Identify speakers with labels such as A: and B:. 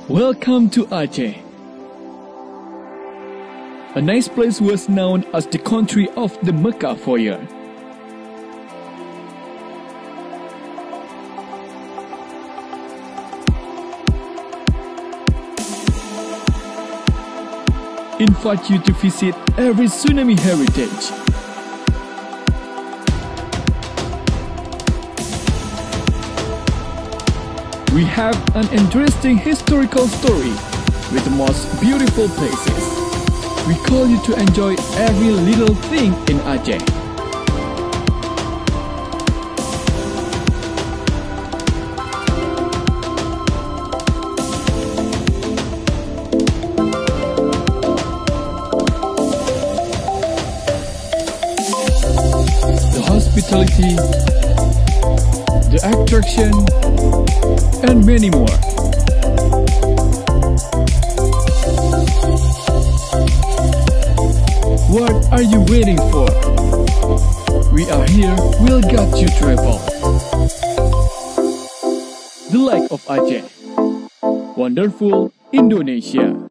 A: Welcome to Aceh. A nice place was known as the country of the Mecca for years. Invite you to visit every tsunami heritage. We have an interesting historical story with the most beautiful places. We call you to enjoy every little thing in Aceh. The hospitality, the attraction, and many more. What are you waiting for? We are here, we'll guide you travel. The Lake of Aceh. Wonderful Indonesia.